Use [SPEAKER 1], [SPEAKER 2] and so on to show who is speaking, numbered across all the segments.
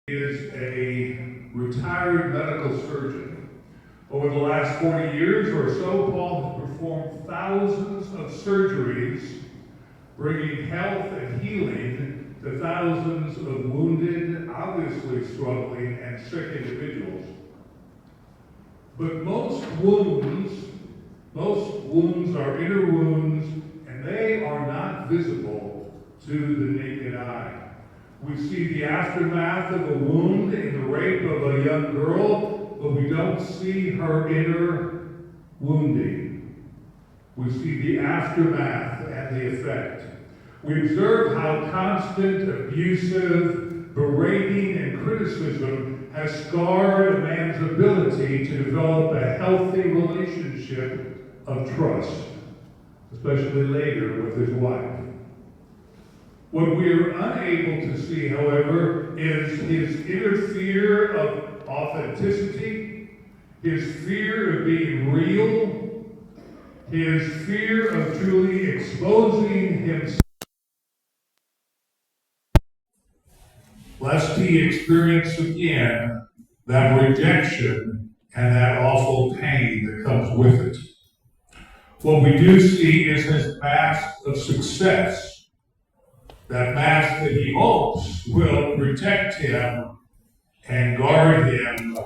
[SPEAKER 1] Is a retired medical surgeon. Over the last 40 years or so, Paul has performed thousands of surgeries, bringing health and healing to thousands of wounded, obviously struggling, and sick individuals. But most wounds are inner wounds, and they are not visible to the naked eye. We see the aftermath of a wound in the rape of a young girl, but we don't see her inner wounding. We see the aftermath and the effect. We observe how constant, abusive, berating, and criticism has scarred a man's ability to develop a healthy relationship of trust, especially later with his wife. What we are unable to see, however, is his inner fear of authenticity, his fear of being real, his fear of truly exposing himself, lest he experience again that rejection and that awful pain that comes with it. What we do see is his mask of success. That mask that he hopes will protect him and guard him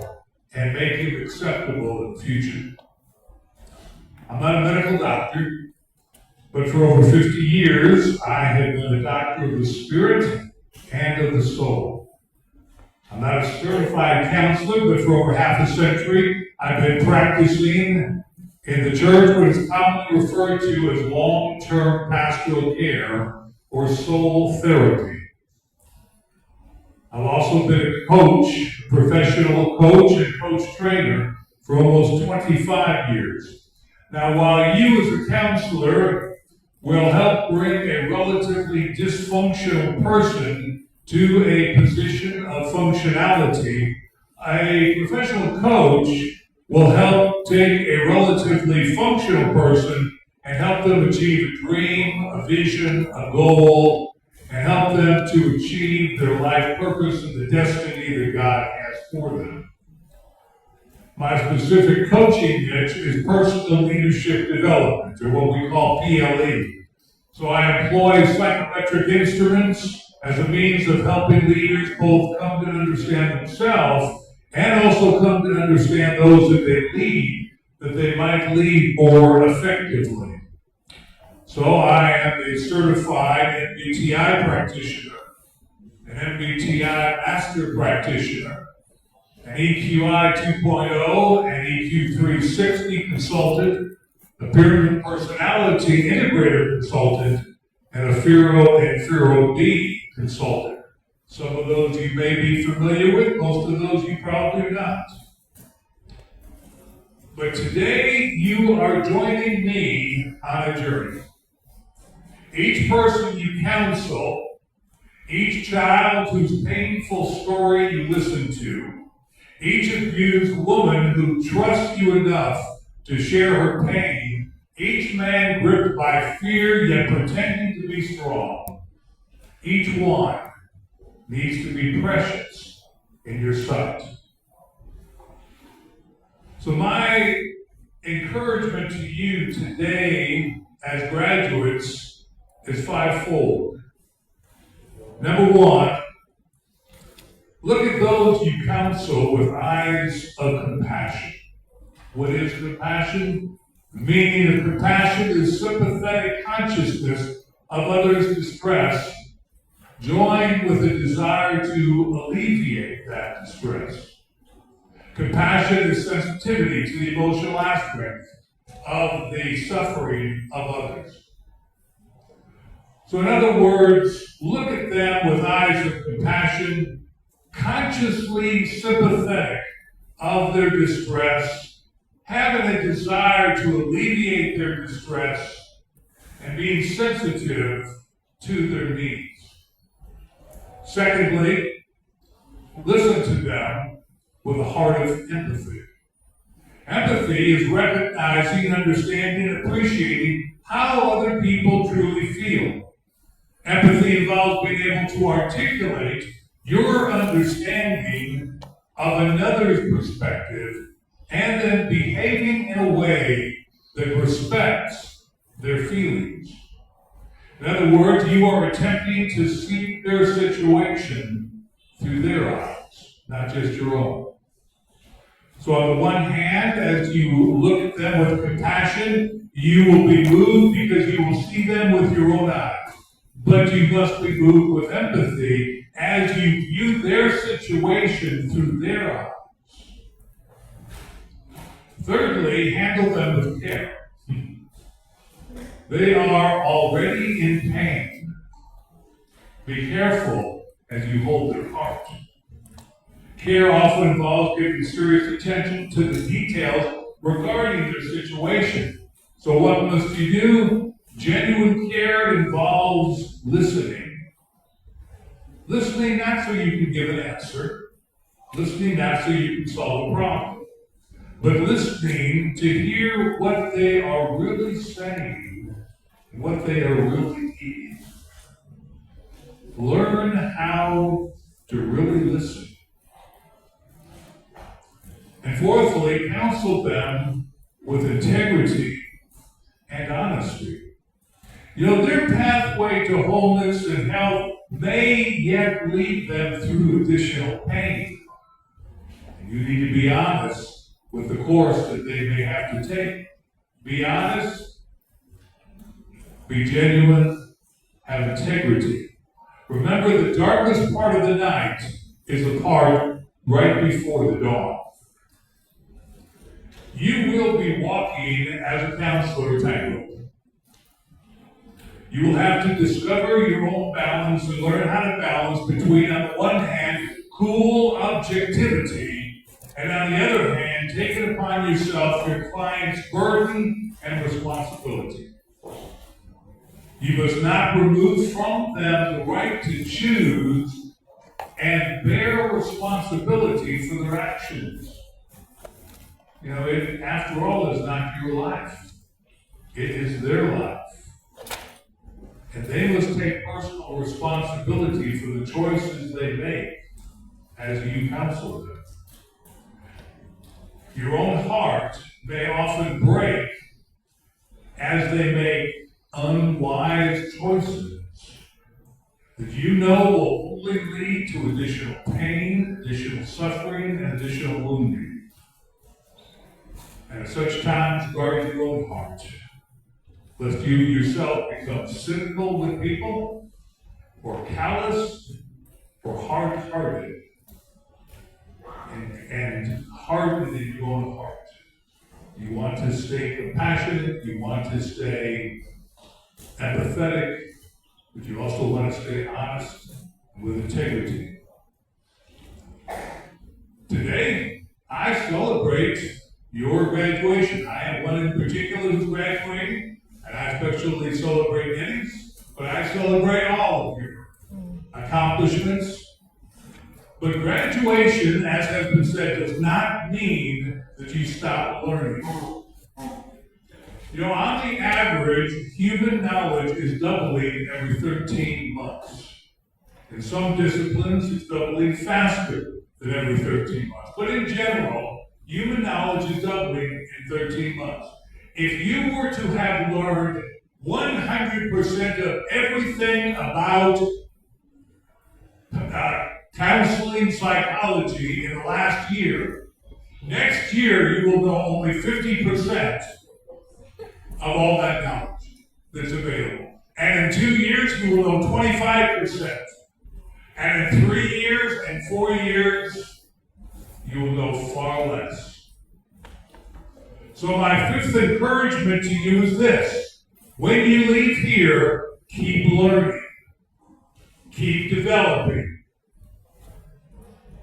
[SPEAKER 1] and make him acceptable in the future. I'm not a medical doctor, but for over 50 years, I have been a doctor of the spirit and of the soul. I'm not a certified counselor, but for over half a century, I've been practicing in the church what is commonly referred to as long-term pastoral care, or soul therapy. I've also been a coach, professional coach and coach trainer for almost 25 years. Now, while you as a counselor will help bring a relatively dysfunctional person to a position of functionality, a professional coach will help take a relatively functional person and help them achieve a dream, a vision, a goal, and help them to achieve their life purpose and the destiny that God has for them. My specific coaching niche is personal leadership development, or what we call PLE. So I employ psychometric instruments as a means of helping leaders both come to understand themselves and also come to understand those that they lead, that they might lead more effectively. So I am a certified MBTI practitioner, an MBTI master practitioner, an EQI 2.0 and EQ 360 consultant, a pyramid personality integrator consultant, and a Firo and Firo D consultant. Some of those you may be familiar with, most of those you probably not. But today you are joining me on a journey. Each person you counsel, each child whose painful story you listen to, each abused woman who trusts you enough to share her pain, each man gripped by fear yet pretending to be strong, each one needs to be precious in your sight. So my encouragement to you today as graduates is fivefold. Number one, look at those you counsel with eyes of compassion. What is compassion? The meaning of compassion is sympathetic consciousness of others' distress, joined with a desire to alleviate that distress. Compassion is sensitivity to the emotional aspect of the suffering of others. So in other words, look at them with eyes of compassion, consciously sympathetic of their distress, having a desire to alleviate their distress, and being sensitive to their needs. Secondly, listen to them with a heart of empathy. Empathy is recognizing, understanding, and appreciating how other people truly feel. Empathy involves being able to articulate your understanding of another's perspective and then behaving in a way that respects their feelings. In other words, you are attempting to see their situation through their eyes, not just your own. So on the one hand, as you look at them with compassion, you will be moved because you will see them with your own eyes. But you must be moved with empathy as you view their situation through their eyes. Thirdly, handle them with care. They are already in pain. Be careful as you hold their heart. Care often involves giving serious attention to the details regarding their situation. So what must you do? Genuine care involves listening. Listening not so you can give an answer. Listening not so you can solve a problem. But listening to hear what they are really saying, what they are really needing. Learn how to really listen. And fourthly, counsel them with integrity and honesty. You know, their pathway to wholeness and health may yet lead them through additional pain. And you need to be honest with the course that they may have to take. Be honest, be genuine, have integrity. Remember, the darkest part of the night is the part right before the dawn. You will be walking as a counselor tightrope. You will have to discover your own balance and learn how to balance between, on the one hand, cool objectivity, and on the other hand, taking upon yourself your client's burden and responsibility. You must not remove from them the right to choose and bear responsibility for their actions. You know, it, after all, is not your life. It is their life. And they must take personal responsibility for the choices they make as you counsel them. Your own heart may often break as they make unwise choices that you know will only lead to additional pain, additional suffering, and additional wounding. And at such times, guard your own heart, lest you yourself become cynical with people, or callous, or hard-hearted, and hardened in your own heart. You want to stay compassionate, you want to stay empathetic, but you also want to stay honest with integrity. Today, I celebrate your graduation. I have one in particular who's graduating, and I especially celebrate Denny's, but I celebrate all of your accomplishments. But graduation, as has been said, does not mean that you stop learning. You know, on the average, human knowledge is doubling every 13 months. In some disciplines, it's doubling faster than every 13 months. But in general, human knowledge is doubling in 13 months. If you were to have learned 100% of everything about counseling psychology in the last year, next year you will know only 50% of all that knowledge that's available. And in 2 years, you will know 25%. And in 3 years and 4 years, you will know far less. So my fifth encouragement to you is this. When you leave here, keep learning. Keep developing.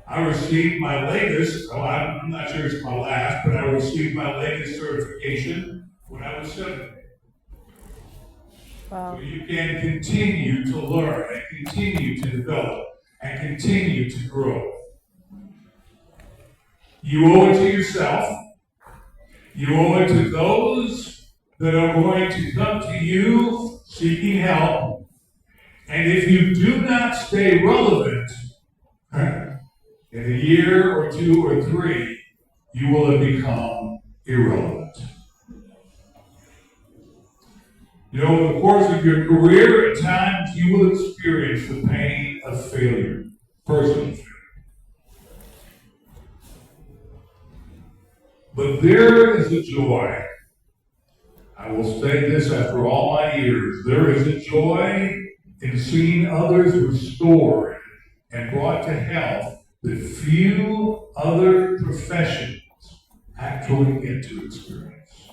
[SPEAKER 1] I received my latest, I'm not sure it's my last, but I received my latest certification when I was 70. Wow. So you can continue to learn and continue to develop and continue to grow. You owe it to yourself. You owe it to those that are going to come to you seeking help. And if you do not stay relevant, in a year or 2 or 3, you will have become irrelevant. You know, over the course of your career, at times you will experience the pain of failure, personal failure. But there is a joy. I will say this after all my years. There is a joy in seeing others restored and brought to health that few other professions actually get to experience.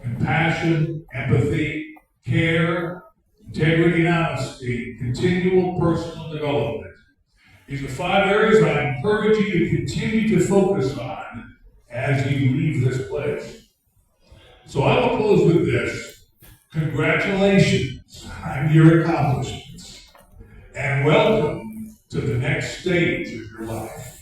[SPEAKER 1] Compassion, empathy, care, integrity and honesty, continual personal development. These are 5 areas I encourage you to continue to focus on as you leave this place. So I will close with this. Congratulations on your accomplishments, and welcome to the next stage of your life.